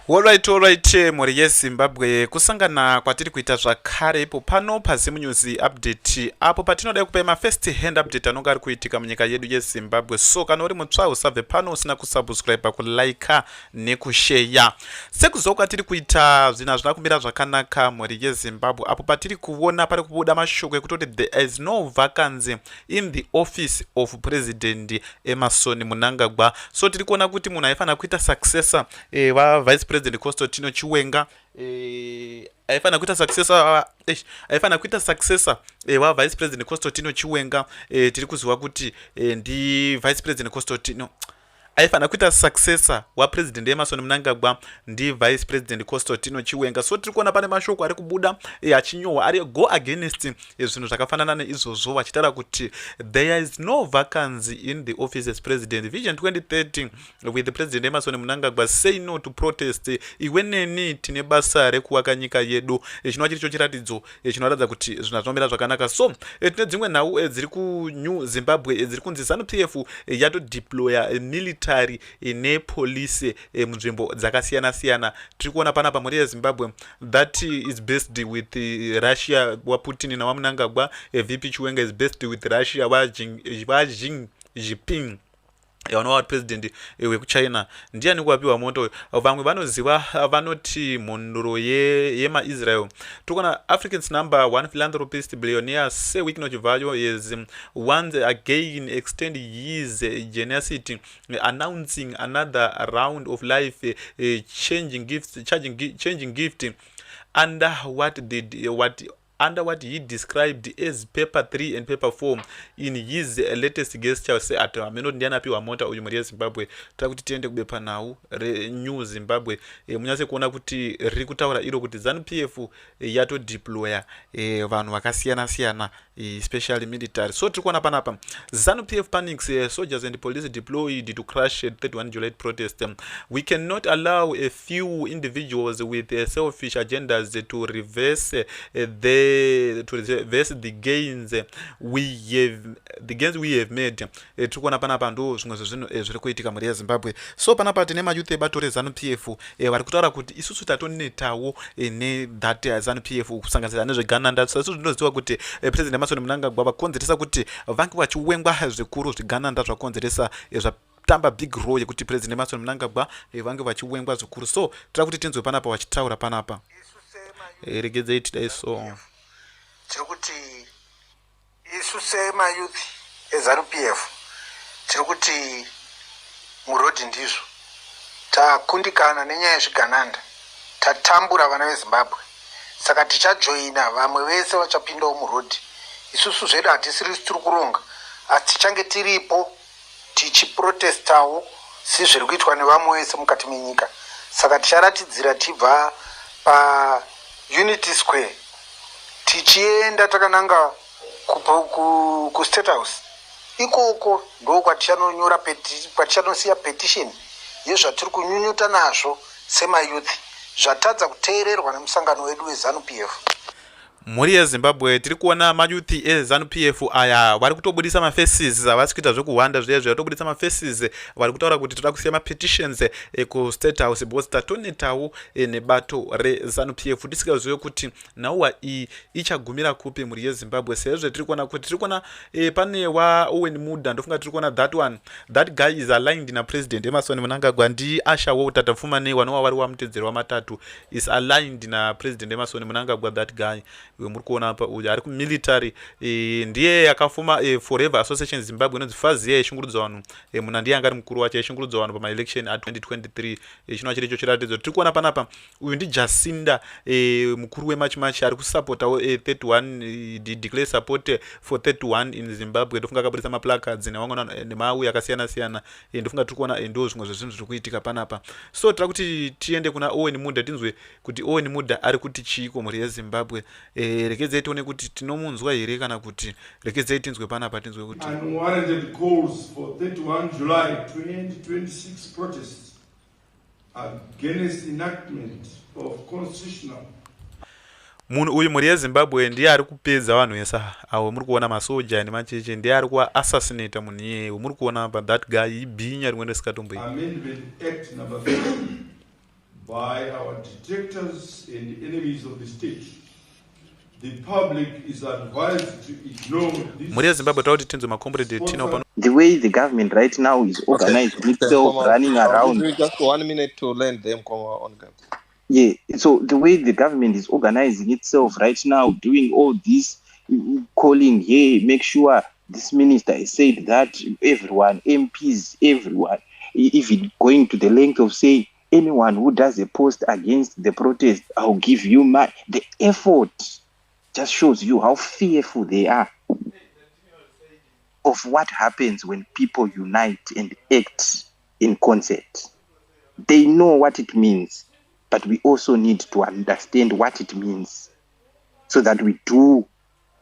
Alright, muri yeZimbabwe kusangana kwatiri kuita zvakare ipo pano pazimu news update apo patinoda kupa ma first hand update anonga ari kuitika munyika yedu yeZimbabwe. So kana uri mutsva usabve pano usina kusubscribe, kulike nekushare. Sekuzo kwatiri kuita zvinhu zvina kumira zvakanaka muri yeZimbabwe apo patiri kuona pari kubuda mashoko ekuti there is no vacancy in the office of President Emerson Mnangagwa. So tiri kuona kuti munhu aifana kuita successor va Vice President Chiwenga aifana kuita successor wa Vice President Chiwenga. Tiri kuziva kuti ndi Vice President aifana kuita successor wa President Emerson Mnangagwa ndi Vice President Chiwenga. So tiri kuona pane mashoko ari kubuda achinyohwa ari go against zvinhu zvakafanana neizvozvo vachitaura kuti there is no vacancy in the office as president. Vision 2030 with the President Emerson Mnangagwa say no to protest. Iweneni tine basa rekuwaka nyika yedu. Chinova chiri chiratidzo chinoratidza kuti zvinhu zvinomira zvakanaka. So tine dzimwe nhau dziri kuNew Zimbabwe dziri kunzi ZANU-PF yatodeploya military nepolice munzvimbo dzakasiyana-siyana. Tiri kuona panapa muri yeZimbabwe that is based with Russia wa Putin na wa Mnangagwa. VP Chiwenga is based with Russia wa Xi Jinping wanowa president wekuchina. Ndiani kuwapiwa moto? Vamwe vanoziva vanoti mhondoro yemaIsrael. Tukona Africans number one philanthropist billionaire say Wicknoch value is once again extend his generosity, announcing another round of life changing gift under what he described as paper 3 and paper 4 in his latest gesture. Say at ameno ndiana piwa mota uyu muri yeZimbabwe. Takuti tiende kubepa nau New Zimbabwe munyase kuona kuti riri kutaura iro kuti ZANU-PF yatodeploya vanhu vakasiyana-siyana especially military. So tiri kuona panapa ZANU-PF panics soldiers and police deployed to crush 31 July protest. We cannot allow a few individuals with selfish agendas to reverse the gains we have made. Tiri kuona panapa ndo zvimwe zvezvinhu zviri kuitika muri yeZimbabwe. So panapa tine mayouth ebato reZANU-PF vari kutaura kuti isusu tatonetawo that ZANU-PF kusanganisira nezvegananda. So isusu zvinoziva kuti President Emerson Mnangagwa vakonzeresa kuti vange vachiwengwa zvikuru zvigananda zvakonzeresa tamba big role yekuti President Emerson Mnangagwa vange vachiwengwa zvikuru. So tira kuti tinzwe panapa vachitaura panapa regedzei tidai. So tiri kuti isu semayouth eZANU-PF tiri kuti murodhi ndizvo takundikana nenyaya yezvigananda, tatambura vana veZimbabwe, saka tichajoina vamwe vese vachapindawo murodhi. Isusu zvedu hatisiri tiri kuronga, asi tichange tiripo tichiprotestawo sizviri kuitwa nevamwe vese mukati menyika. Saka ticharatidzira tibva paUnity Square tichienda takananga kuState House. Ikoko ndo kwatichanonyora kwatichanosiya petition yezvatiri kunyunyuta nazvo semayouth zvatadza kuteererwa nemusangano wedu weZANU-PF. muri yeZimbabwe tiri kuona mayouth eZANU-PF aya vari kutobudisa mafaces havasi kuita zvekuhwanda zvezvo, vatobudisa mafaces vari kutaura kuti toda kusiya mapetitions kuState House because tatonetawo nebato reZANU-PF tisingazive kuti nhauwa iyi ichagumira kupi muri yeZimbabwe. Sezvo tiri kuona kuti tiri kuona pane waOwen Muda ndofunga tiri kuona that guy is aligned na President Emerson Mnangagwa. Ndi Asha Tata Fumane wanowa vari wamutedzeri wamatatu is aligned na President Emerson Mnangagwa. That guy muri kuona apa uyu ari kumilitary ndiye akafuma Forever Association Zimbabwe inonzi Fazia yeshungurudza vanhu. Munhu ndiye anga ari mukuru wacho yeshungurudza vanhu pamaelection a2023. Chinova chiricho chiratidzo. Tiri kuona panapa uyu ndi Jacinda mukuru wemachimachi ari kusapotawo 31 declare support for 31 in Zimbabwe. Ndofunga akabudisa maplacards nemauya akasiyana-siyana. Ndofunga tiri kuona ndo zvimwe zvezvinhu zviri kuitika panapa. So tira kuti tiende kuna Owen Muda tinzwe kuti Owen Muda ari kuti chiiko muri yeZimbabwe. Rekedzei tione kuti tinomunzwa here kana kuti rekedzei tinzwe panapa tinzwe kuti unwarranted calls for 31 July 2026 protests against enactment of constitutional. Munhu uyu muri yeZimbabwe ndiye ari kupedza vanhu vese avo muri kuona masoja nemacheche, ndiye ari kuassassinate munhu iyeye muri kuona pa that guy ibhinya rimwe risikatomboita. Amendment Act number 5 by our detractors and enemies of the state. The public is advised to ignore this. The way the government right now is organizing itself, running I'll around. give you just 1 minute to learn them. On them. Yeah, so the way the government is organizing itself right now, doing all this, calling, hey, make sure this minister has said that, everyone, MPs, everyone, even going to the length of saying, anyone who does a post against the protest, I'll give you my. The effort just shows you how fearful they are of what happens when people unite and act in concert. They know what it means, but we also need to understand what it means so that we do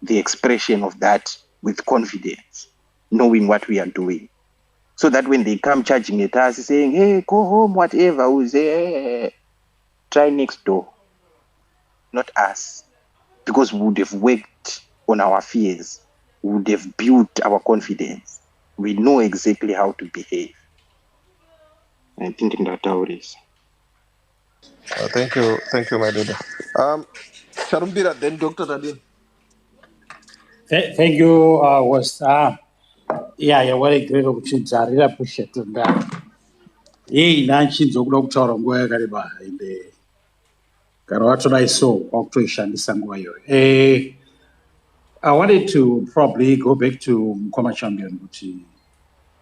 the expression of that with confidence, knowing what we are doing. So that when they come charging at us saying, hey, go home, whatever, we say, hey, try next door. Not us. Because we would have worked on our fears. We would have built our confidence. We know exactly how to behave. I think that's how it is. Thank you, my leader. Sharumbira, then Dr. Nadine. Thank you, was yeah, very great opportunity. I really appreciate that. Hey, nanchi zokuda kutaura nguva yakareba ende kana watodaiso kwakutoishandisa nguva iyoyo. I wanted to probably go back to Mkoma Champion, but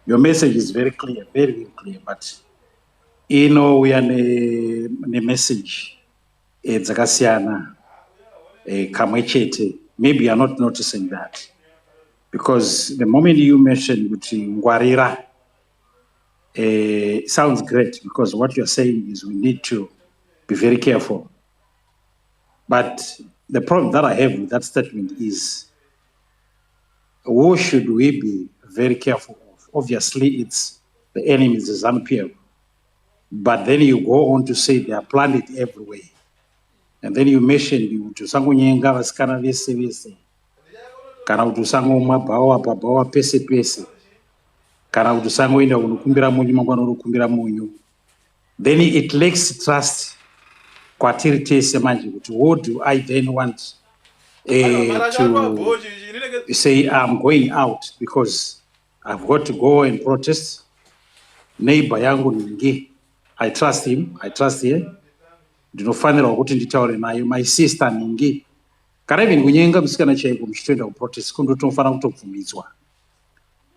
your message is very clear, very, very clear. But we are a message dzakasiyana kamwe chete. Maybe you're not noticing that. Because the moment you mentioned Ngwarira, sounds great, because what you're saying is we need to be very careful. But the problem that I have with that statement is, who should we be very careful of? Obviously, it's the enemies, the ZANU-PF. But then you go on to say they are planted everywhere. And then you mentioned you to Sangunyenga vasikana vese vese. Kana kuti usangomwa bhawa pese pese. Kana kuti usangoenda kunokumbira munyu mangwana unokumbira munyu. Then it lacks trust kwatiri tese manje kuti what do I then want to say I'm going out because I've got to go and protest. Neighbor yangu ningi, I trust him, I trust her. Ndinofanira kuti nditaure naye, my sister ningi. Kana even kunyenga musikana chaiko muchitoenda kuprotest kundotofanira kutobvumidzwa,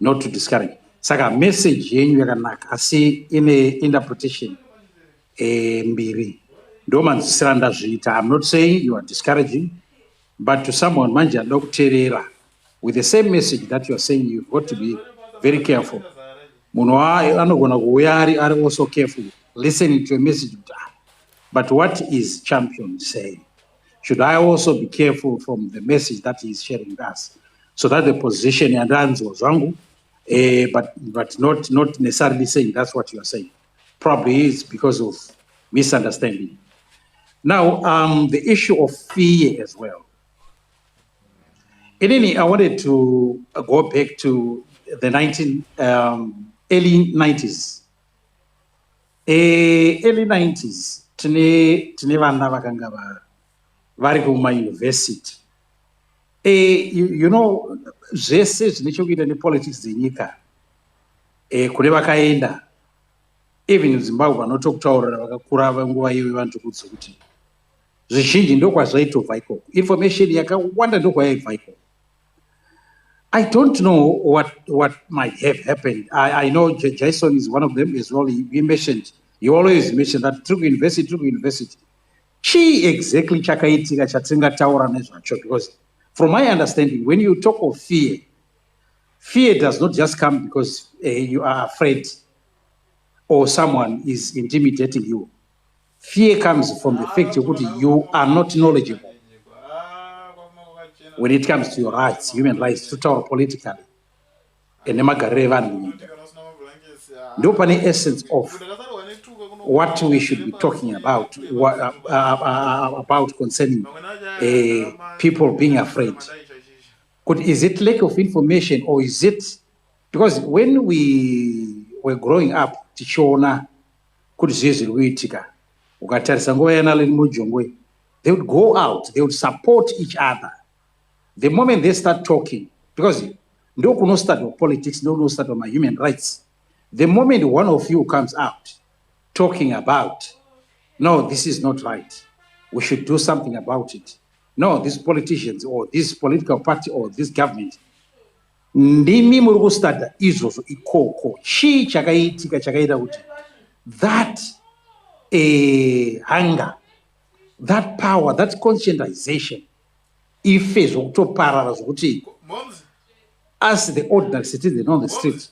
not to discourage. Saka message yenyu yakanaka asi ine interpretation mbiri. Ndo manzisira ndazviita. I'm not saying you are discouraging, but to someone manje anoda kuteerera with the same message that you are saying, you've got to be very careful. Munhu anogona kuuya ari also careful listening to a message. But what is champion saying? Should I also be careful from the message that he is sharing with us, so that the position yandanzo zangu, but not necessarily saying that's what you are saying. Probably it's because of misunderstanding. Now, the issue of fear as well. I wanted to go back to the early 90s. Early 90s, tine vana vakanga vari kumauniversity. You know, zvese zvine chokuita nepolitics dzenyika kune vakaenda, even Zimbabwe vanotokutaurira vakakura vanguva iyo vantu kudzi kuti zvizhinji ndokwazvaitobva ikoko, information yakawanda ndokwayaibva ikoko. I don't know what might have happened. I know Jason is one of them as well. He always mentioned that through university. Chi exactly chakaitika chatingataura nezvacho, because from my understanding, when you talk of fear does not just come because you are afraid or someone is intimidating you. Fear comes from the fact that you are not knowledgeable when it comes to your rights, human rights, to talk politically. And the essence of what we should be talking about, about concerning people being afraid. Is it lack of information, or is it because when we were growing up, Tichona, ukatarisa nguva yanaleni mujongwe, they would go out, they would support each other. The moment they start talking, because no kuno start with politics, no start with my human rights. The moment one of you comes out talking about, no, this is not right, we should do something about it. No, these politicians or this political party or this government, ndimi muri kustarta izvozvo ikoko. Chii chakaitika chakaita kuti that hunger, that power, that conscientization, ife zvokutoparara zvokuti as the ordinary citizen on the street,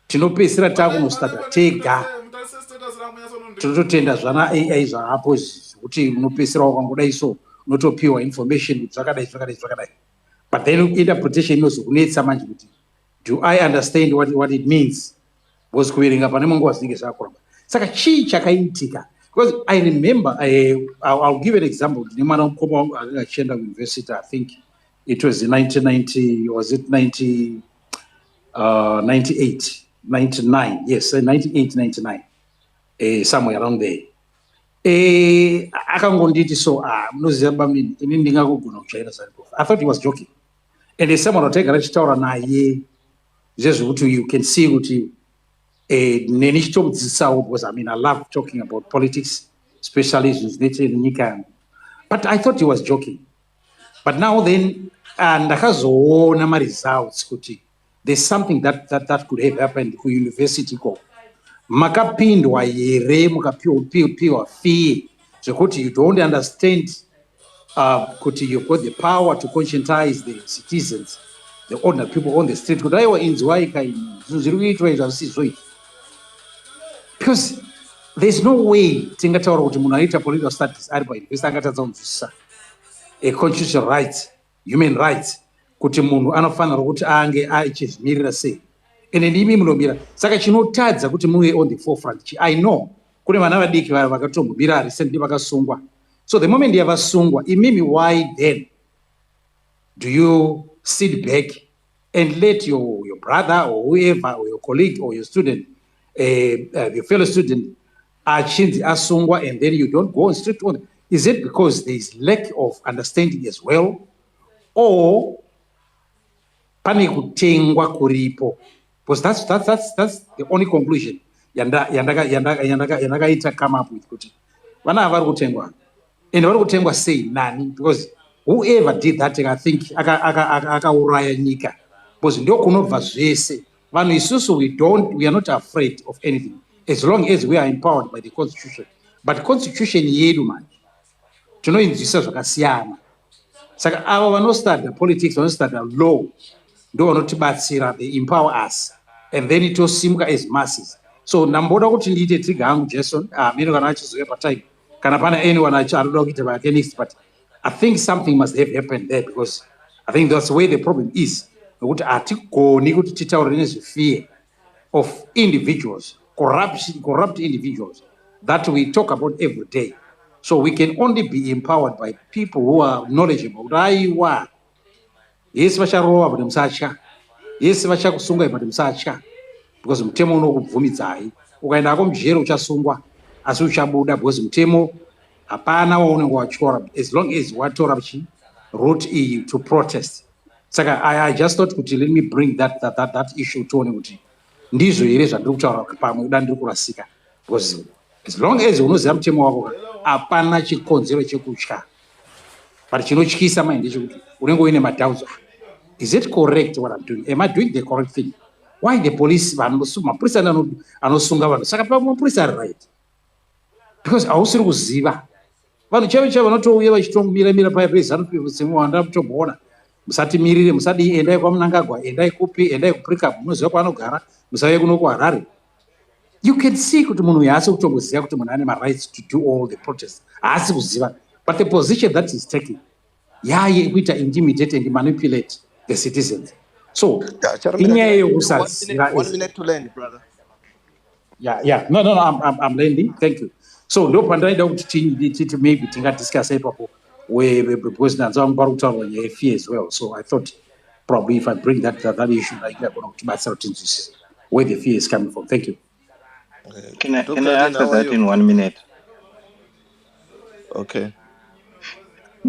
tinopedzisira takunostarta tega, tinototenda zvana AI zvaapo zvokuti unopedzisira wakangodai so unotopiwa information zvakadai. But then interpretation inozokunetsa manje kuti do I understand what it means? Was kuverenga pane manguva dzinenge zvakuramba. Saka chii chakaitika? Because I remember, I'll give an example. Nimana mukoma akaenda university, I think it was in 1990, was it 98, 99, yes, 98, 99, somewhere around there. Akangonditi so, munoziva bami, inini ndingakugona kuchaira zaripo. I thought he was joking. And there's someone who take a restaurant naye, zvezvokuti you can see kuti because I mean I love talking about politics, especially in Nika. But I thought he was joking. But now then, ndakazoona ma results kuti there's something that could have happened ku university ko. Makapindwa here mukapiwa fee zvekuti you don't understand kuti you've got the power to conscientize the citizens, the ordinary people on the street. Kuti aiwa inzwaika zviri kuitwa izvo hazvisizvo. Because there's no way tingataura kuti munhu anoita political studies ari pauniversity angatadza kunzwisisa constitutional rights, human rights, kuti munhu anofanira kuti ange achizvimirira sei. Ende ndimi munomira. Saka chinotadza kuti muve on the forefront. I know kune vana vadiki vakatombomira recently vakasungwa. So the moment yavasungwa, imimi, why then do you sit back and let your brother or whoever or your colleague or your student, your fellow student, achinzi asungwa, and then you don't go on strict on? Is it because there is lack of understanding as well, or pane kutengwa kuripo? Because that's the only conclusion yandakaita come up with kuti vana vari kutengwa, and vari kutengwa sei nani? Because whoever did that, I think akauraya nyika, because ndio kunobva zvese. Vanhu isusu we are not afraid of anything as long as we are empowered by the constitution. But constitution yedu man tinoinzwisa zvakasiyana. Saka ava vanostarta politics, vanostarta law, ndo vanotibatsira, they empower us, and then itosimuka as masses. So namboda kuti ndiite trigger hangu Jason, mino kana achizouya patime kana pana anyone anoda kuita pake next, but I think something must have happened there, because I think that's where the problem is. Nokuti hatigoni kuti titaure nezve of individuals, corrupt individuals that we talk about every day. So we can only be empowered by people who are knowledgeable. Aiwa, yesi vacharova but musatya, yesi vachakusunga but musatya, because mutemo unokubvumidzai. Ukaendako mujero uchasungwa asi uchabuda, because mutemo hapana waunenge watyora as long as watora route EU to protest. Saka I just thought kuti let me bring that issue to kuti ndizvo here zvandiri kutaura pamwe kuda ndiri kurasika, because as long as unoziva mutemo wako hapana chikonzero chekutya. But chinotyisa manje ndechekuti unenge uine madoubts. Is it correct what I'm doing? Am I doing the correct thing? Why the police, mapurisa anosunga vanhu? Saka mapurisa ari right, because hausiri kuziva. Vanhu chaivo vanotouya vachitomira paya peZANU-PF wanda mutomboona. Musatimirire, musadi, endai kwaMnangagwa, endai kupi, endai kuPrikap, munoziva kwaanogara, musauye kuno kuHarare. You can see kuti munhu haasi kutomboziva kuti munhu ane rights to do all the protests. Haasi kuziva. But the position that is taking, yaye kuita intimidate and manipulate the citizens. So, inyaya yokusaziva. 1 minute to learn, brother. Yeah. No, I'm landing. Thank you. So, ndo pandaida kuti maybe tingadiscuss ipapo because nanzwa mubari kutaura nyaya yefee as well. So I thought probably if I bring that issue, like kutibatsira kuti nzwisise where the fee is coming from. Thank you. Can I answer that in 1 minute? Okay.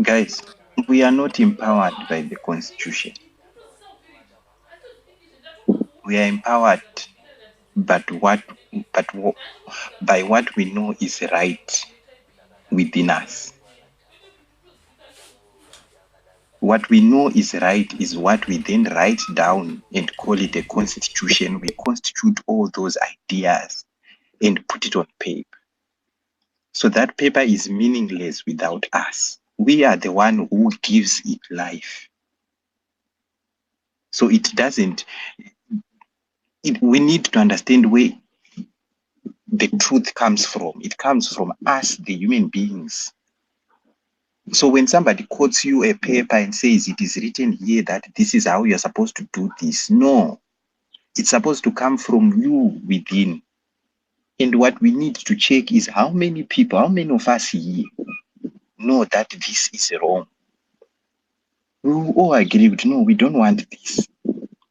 Guys, we are not empowered by the Constitution. We are empowered but by what we know is right within us. What we know is right is what we then write down and call it a constitution. We constitute all those ideas and put it on paper. So that paper is meaningless without us. We are the one who gives it life. So it doesn't, we need to understand where the truth comes from. It comes from us, the human beings. So when somebody quotes you a paper and says it is written here that this is how you're supposed to do this, no, it's supposed to come from you within. And what we need to check is how many people, how many of us here know that this is wrong. We all agree with, no, we don't want this.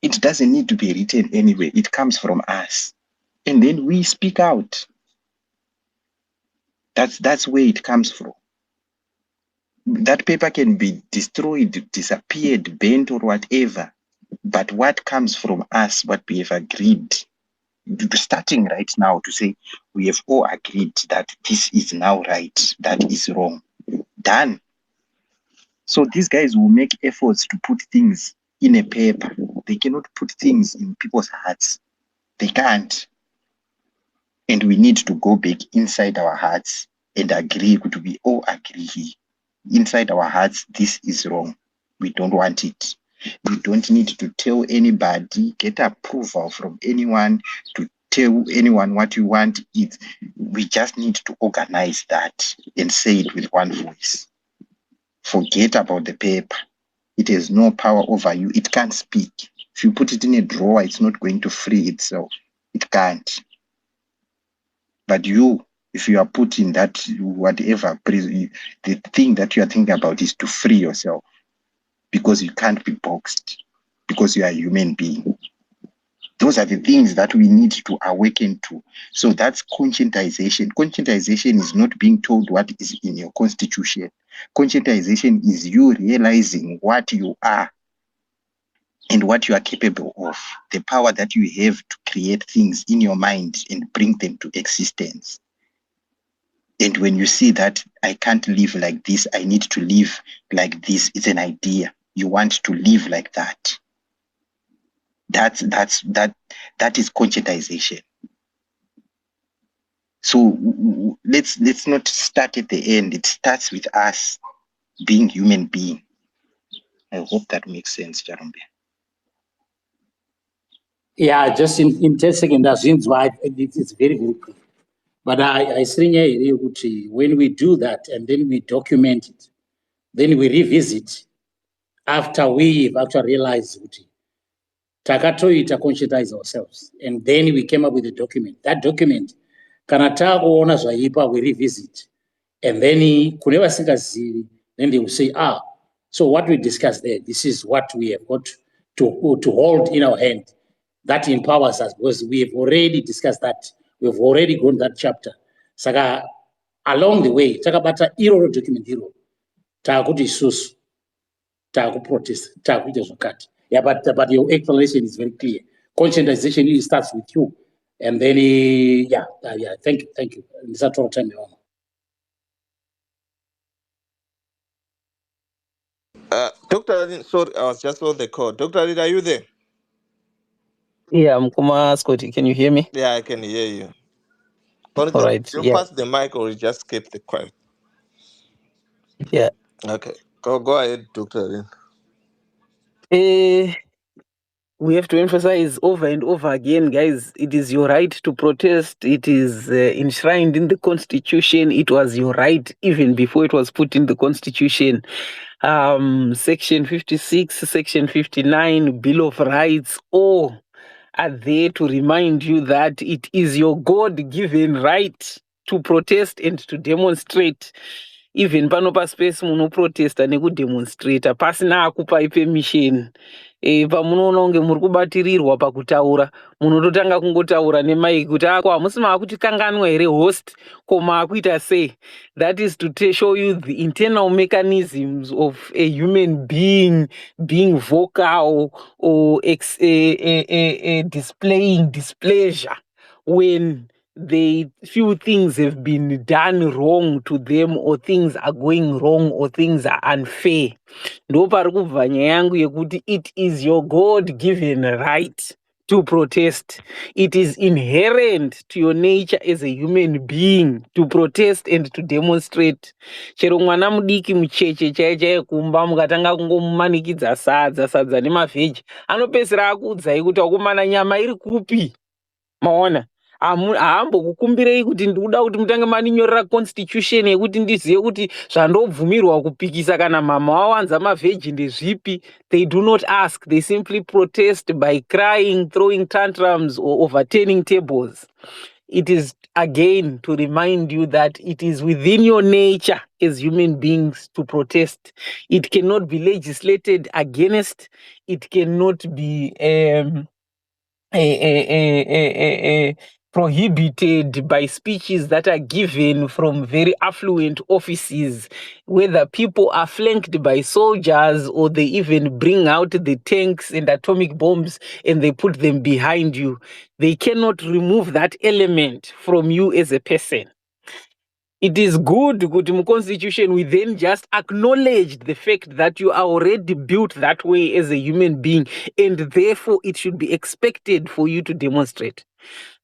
It doesn't need to be written anyway. It comes from us. And then we speak out. That's where it comes from. That paper can be destroyed, disappeared, bent, or whatever. But what comes from us, what we have agreed, starting right now to say, we have all agreed that this is now right, that is wrong. Done. So these guys will make efforts to put things in a paper. They cannot put things in people's hearts. They can't. And we need to go back inside our hearts and agree, we all agree here. Inside our hearts, this is wrong. We don't want it. We don't need to tell anybody, get approval from anyone, to tell anyone what you want. We just need to organize that and say it with one voice. Forget about the paper. It has no power over you. It can't speak. If you put it in a drawer, it's not going to free itself. It can't. But you, if you are put in that whatever prison, the thing that you are thinking about is to free yourself, because you can't be boxed, because you are a human being. Those are the things that we need to awaken to. So that's conscientization. Conscientization is not being told what is in your constitution. Conscientization is you realizing what you are and what you are capable of, the power that you have to create things in your mind and bring them to existence. And when you see that I can't live like this, I need to live like this, it's an idea. You want to live like that. That is conscientization. So let's not start at the end. It starts with us being human being. I hope that makes sense, Jarombe. Yeah, just in 10 seconds, that seems why it's very, very clear. But I think when we do that and then we document it, then we revisit after we've actually realized takatoita conscientize ourselves, and then we came up with a document. That document, kana takuona zvaipa, we revisit, and then kune vasingazivi, then they will say, so what we discussed there, this is what we have got to hold in our hand. That empowers us because we have already discussed that. We've already gone that chapter. Saka along the way, takabata iro document iro, takuti isusu, protest, zvakati. Yeah, but your explanation is very clear. Conscientization really starts with you, and then yeah. Thank you. It's a total time. Dr. Adin, sorry, I was just on the call. Dr. Adin, are you there? Yeah, Mkuma Scotty, can you hear me? Yeah, I can hear you. All right. You Yeah. pass the mic or you just keep the quiet? Yeah. Okay. Go ahead, Dr. Adin. We have to emphasize over and over again, guys, it is your right to protest. It is enshrined in the Constitution. It was your right even before it was put in the Constitution. Section 56, Section 59, Bill of Rights, all are there to remind you that it is your God-given right to protest and to demonstrate. even pano paspace munoprotesta nekudemonstrata pasina akupai permission. Pamunoona kunge muri kubatirirwa pakutaura, munototanga kungotaura nemaiki kuti ako hamusi maakuti kanganwa here host koma akuita sei. That is to show you the internal mechanisms of a human being vocal or displaying displeasure when they few things have been done wrong to them, or things are going wrong, or things are unfair. Ndo pari kubva nyaya yangu yekuti it is your God given right to protest. It is inherent to your nature as a human being to protest and to demonstrate. Chero mwana mudiki mucheche chaiye kumba mukatanga kungomumanikidza sadza nemavheji, anopedzisira akuudzai kuti akomana nyama iri kupi. Maona haambokukumbirei kuti ndikuda kuti mutange maninyorera constitution yekuti ndizive kuti zvandobvumirwa kupikisa kana mama wawanza mavheji ndezvipi. They do not ask, they simply protest by crying, throwing tantrums, or overturning tables. It is again to remind you that it is within your nature as human beings to protest. It cannot be legislated against. It cannot be prohibited by speeches that are given from very affluent offices, whether people are flanked by soldiers or they even bring out the tanks and atomic bombs and they put them behind you. They cannot remove that element from you as a person. It is good kuti constitution we then just acknowledge the fact that you are already built that way as a human being, and therefore it should be expected for you to demonstrate.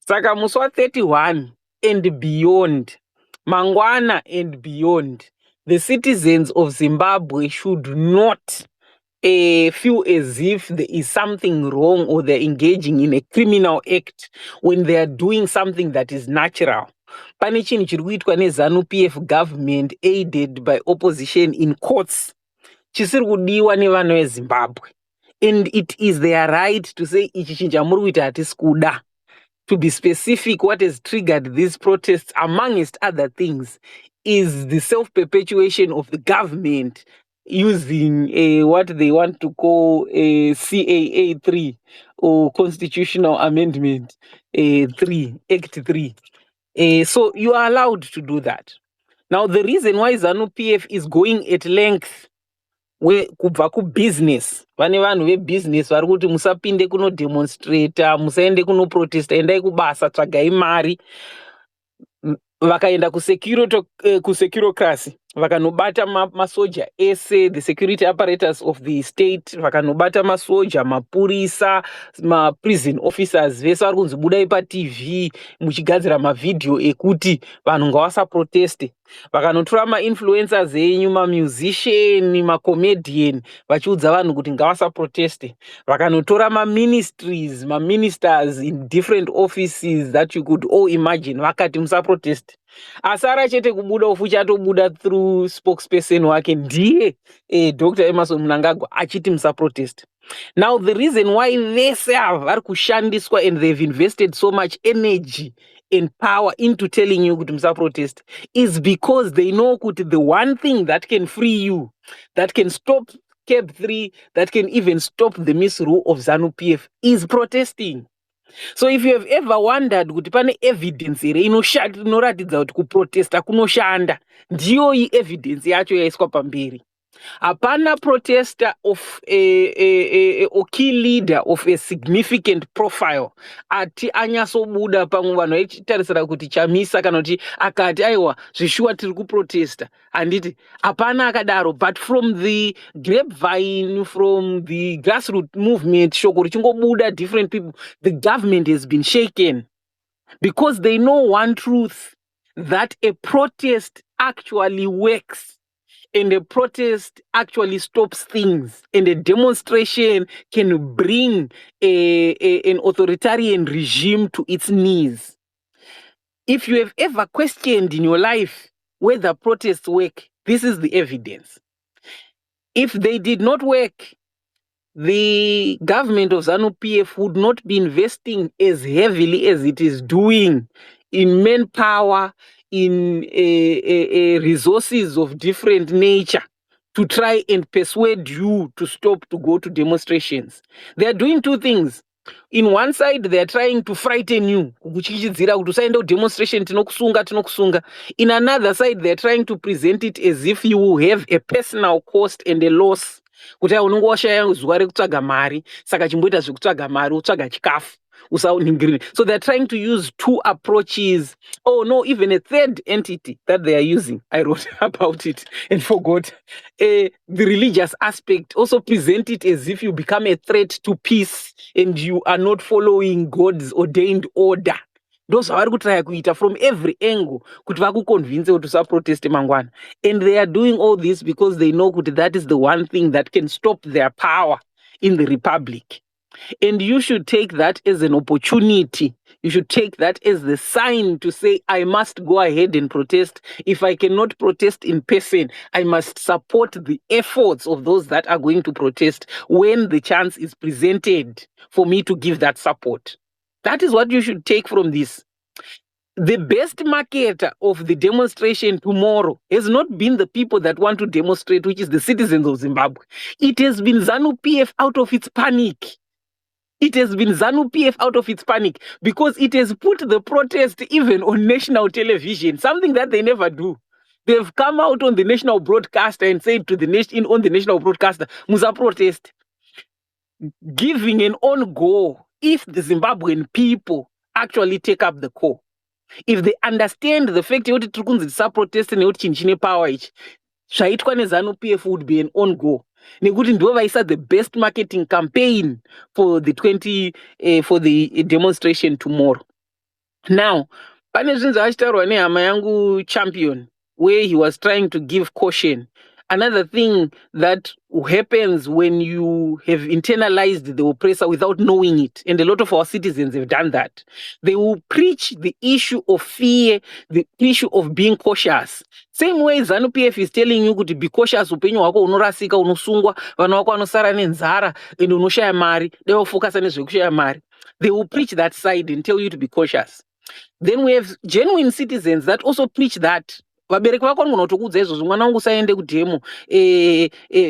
Saka muswa 31 and beyond, mangwana and beyond, the citizens of Zimbabwe should not feel as if there is something wrong or they're engaging in a criminal act when they are doing something that is natural. Pane chinhu chiri kuitwa neZANU-PF government aided by opposition in courts chisiri kudiwa nevana veZimbabwe, and it is their right to say ichi chinhu chamuri kuita hatisi kuda. To be specific, what has triggered these protests, amongst other things, is the self-perpetuation of the government using what they want to call a CAA 3 or Constitutional Amendment 3, Act 3. So you are allowed to do that. Now, the reason why ZANU-PF is going at length kubva kubusiness, vane vanhu vebusiness vari kuti musapinde kunodemonstrata, musaende kunoprotesta, endai kubasa, tsvagai mari. Vakaenda kusecurocracy, vakanobata masoja ese, the security apparatus of the state, vakanobata masoja, mapurisa, prison officers vese vari kunzi budai paTV muchigadzira mavidhio ekuti vanhu ngavasaproteste. Vakanotora mainfluencers enyu, mamusician, macomedian, vachiudza vanhu kuti ngavasaproteste. Vakanotora maministries, maministers in different offices that you could all imagine, vakati musaproteste. Asara chete kubuda ufu chatobuda through spokesperson wake ndiye Dr. Emerson Mnangagwa achiti musaproteste. Now the reason why vese vari kushandiswa and they've invested so much energy and power into telling you kuti musaproteste is because they know kuti the one thing that can free you, that can stop Cap 3, that can even stop the misrule of ZANU-PF is protesting. So if you have ever wondered kuti pane evidence here inoratidza kuti kuprotesta kunoshanda, ndiyo iyi evidence yacho yaiswa pamberi. Hapana protester of a key leader of a significant profile ati anyasobuda pamwe vanhu vachitarisira kuti chamisa kana kuti akati aiwa zvishuwa tiri kuprotesta. Handiti hapana akadaro, but from the grapevine, from the grassroots movement, shoko richingobuda different people, the government has been shaken because they know one truth, that a protest actually works. And a protest actually stops things, and a demonstration can bring an authoritarian regime to its knees. If you have ever questioned in your life whether protests work, this is the evidence. If they did not work, the government of ZANU-PF would not be investing as heavily as it is doing in manpower, in resources of different nature to try and persuade you to stop to go to demonstrations. They are doing two things. In one side, they are trying to frighten you. Demonstration, tinokusunga. In another side, they are trying to present it as if you have a personal cost and a loss. Kuti unongo washaya zuwa rekutsvaga mari, saka chimboita zvekutsvaga mari, utsvaga chikafu. So they're trying to use two approaches. Oh no, even a third entity that they are using. I wrote about it and forgot. The religious aspect, also present it as if you become a threat to peace and you are not following God's ordained order. Those are kuita from every angle kuti vakuconvince kuti usaproteste mangwana. And they are doing all this because they know kuti that is the one thing that can stop their power in the republic. And you should take that as an opportunity. You should take that as the sign to say, I must go ahead and protest. If I cannot protest in person, I must support the efforts of those that are going to protest when the chance is presented for me to give that support. That is what you should take from this. The best marketer of the demonstration tomorrow has not been the people that want to demonstrate, which is the citizens of Zimbabwe. It has been ZANU-PF out of its panic. It has been ZANU-PF out of its panic because it has put the protest even on national television, something that they never do. They've come out on the national broadcaster and said to the nation on the national broadcaster, Musa protest, giving an on go if the Zimbabwean people actually take up the call. If they understand the fact that Trukunzi protest and chinchine power, zvaitwa neZANU-PF would be an on go. Nekuti ndo vaisa the best marketing campaign for the demonstration tomorrow. Now, pane zvinhu zvachitaurwa nehama yangu Champion, where he was trying to give caution. Another thing that happens when you have internalized the oppressor without knowing it, and a lot of our citizens have done that, they will preach the issue of fear, the issue of being cautious. Same way ZANU-PF is telling you to be cautious, upenyu hwako unorasika, unosungwa, vana vako vanosara nenzara, and unoshaya mari, they will focus on zvekushaya mari. They will preach that side and tell you to be cautious. Then we have genuine citizens that also preach that. Vabereki vako vanogona izvozvo, mwana wangu usaende kudhemo,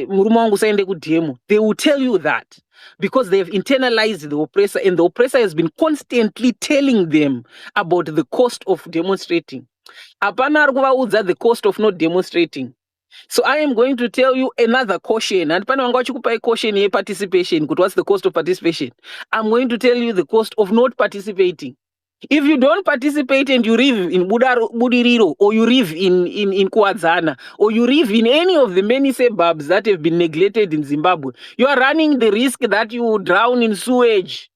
murume wangu usaende kudhemo. They will tell you that because they have internalized the oppressor, and the oppressor has been constantly telling them about the cost of demonstrating. Hapana ari kuvaudza the cost of not demonstrating. So I am going to tell you another caution. And pane vanga vachikupai caution yeparticipation, kuti what's the cost of participation? I'm going to tell you the cost of not participating. If you don't participate and you live in Budiriro, or you live in Kuadzana, or you live in any of the many suburbs that have been neglected in Zimbabwe, you are running the risk that you will drown in sewage.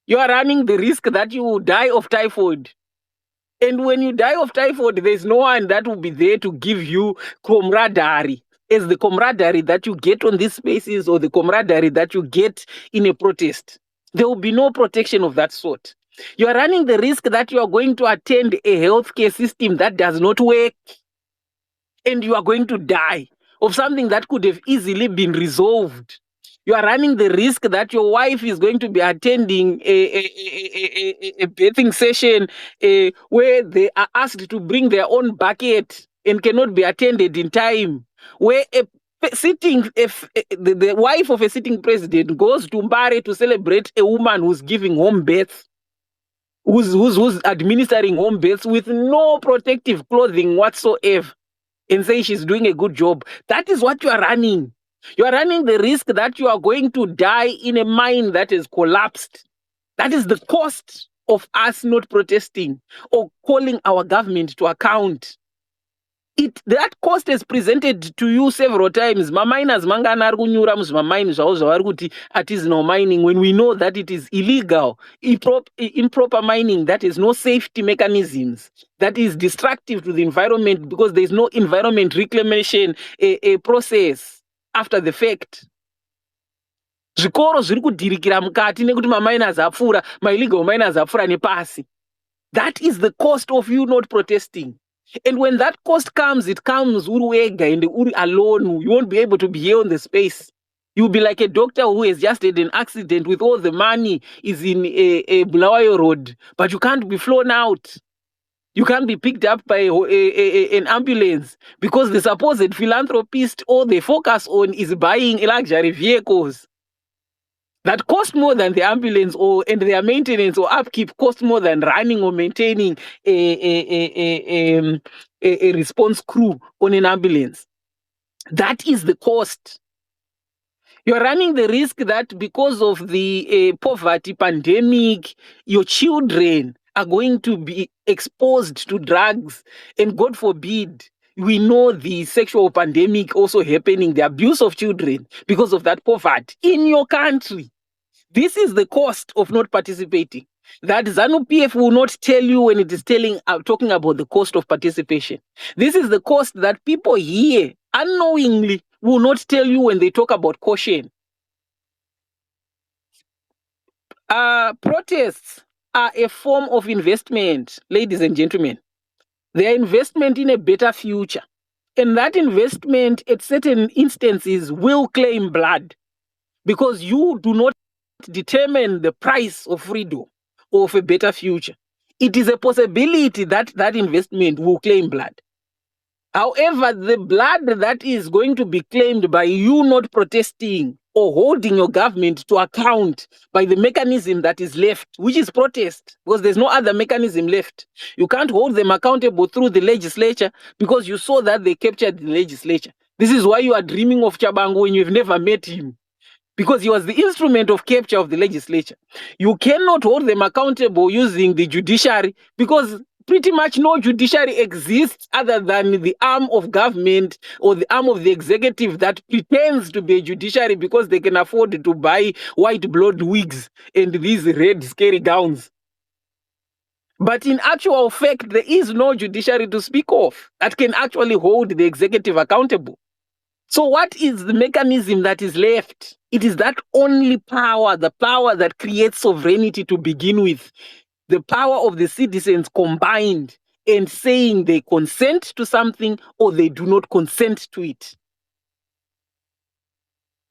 You are running the risk that you will die of typhoid. And when you die of typhoid, there's no one that will be there to give you camaraderie, as the camaraderie that you get on these spaces or the camaraderie that you get in a protest. There will be no protection of that sort. You are running the risk that you are going to attend a healthcare system that does not work, and you are going to die of something that could have easily been resolved. You are running the risk that your wife is going to be attending a bathing session where they are asked to bring their own bucket and cannot be attended in time, where the wife of a sitting president goes to Mbare to celebrate a woman who's giving home birth, who's administering home births with no protective clothing whatsoever, and say she's doing a good job. That is what you are running. You are running the risk that you are going to die in a mine that has collapsed. That is the cost of us not protesting or calling our government to account. That cost is presented to you several times. Maminers mangana ari kunyura muzvimamine zvavo zvavari kuti artisanal mining, when we know that it is illegal, improper mining that has no safety mechanisms, that is destructive to the environment because there is no environment reclamation process after the fact. Zvikoro zviri kudhirikira mukati nekuti maminers apfuura, illegal miners apfuura nepasi. That is the cost of you not protesting. And when that cost comes, it comes uri wega and uri alone. You won't be able to be here on the space. You'll be like a doctor who has just had an accident with all the money is in a Bulawayo road, but you can't be flown out. You can't be picked up by an ambulance because the supposed philanthropist, all they focus on is buying luxury vehicles that cost more than the ambulance, and their maintenance or upkeep cost more than running or maintaining a response crew on an ambulance. That is the cost. You're running the risk that because of the poverty pandemic, your children are going to be exposed to drugs, and God forbid, we know the sexual pandemic also happening, the abuse of children because of that poverty in your country. This is the cost of not participating. That ZANU-PF will not tell you when it is talking about the cost of participation. This is the cost that people here unknowingly will not tell you when they talk about caution. Protests are a form of investment, ladies and gentlemen. They are investment in a better future. And that investment at certain instances will claim blood because you do not determine the price of freedom or of a better future. It is a possibility that that investment will claim blood. However, the blood that is going to be claimed by you not protesting or holding your government to account by the mechanism that is left, which is protest, because there's no other mechanism left. You can't hold them accountable through the legislature because you saw that they captured the legislature. This is why you are dreaming of Chabangu when you've never met him, because he was the instrument of capture of the legislature. You cannot hold them accountable using the judiciary because pretty much no judiciary exists other than the arm of government or the arm of the executive that pretends to be a judiciary because they can afford to buy white blood wigs and these red scary gowns. But in actual fact, there is no judiciary to speak of that can actually hold the executive accountable. So what is the mechanism that is left? It is that only power, the power that creates sovereignty to begin with, the power of the citizens combined and saying they consent to something or they do not consent to it.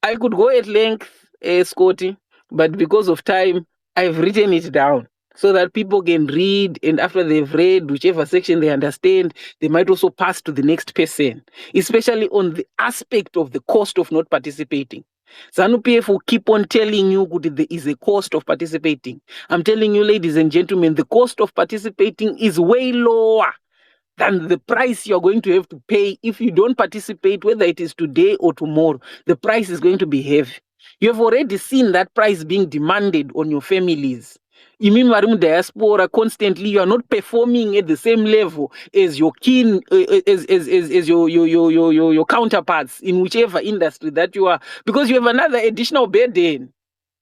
I could go at length, Scotty, but because of time, I've written it down so that people can read, and after they've read whichever section they understand, they might also pass to the next person, especially on the aspect of the cost of not participating. ZANU-PF will keep on telling you that there is a cost of participating. I'm telling you, ladies and gentlemen, the cost of participating is way lower than the price you're going to have to pay if you don't participate, whether it is today or tomorrow. The price is going to be heavy. You have already seen that price being demanded on your families. You mean diaspora constantly, you are not performing at the same level as your as your counterparts in whichever industry that you are, because you have another additional burden.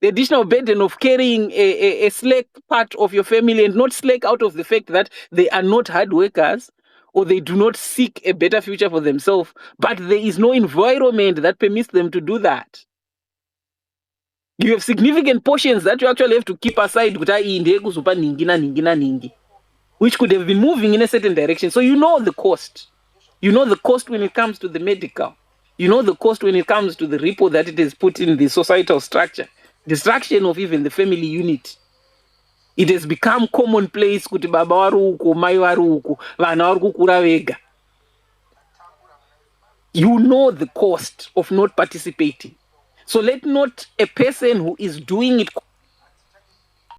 The additional burden of carrying a slack part of your family, and not slack out of the fact that they are not hard workers or they do not seek a better future for themselves, but there is no environment that permits them to do that. You have significant portions that you actually have to keep aside, which could have been moving in a certain direction. So you know the cost. You know the cost when it comes to the medical. You know the cost when it comes to the ripple that it has put in the societal structure. Destruction of even the family unit. It has become commonplace kuti baba vari uko, mai vari uko, vana vari kukura vega. You know the cost of not participating. So let not a person who is doing it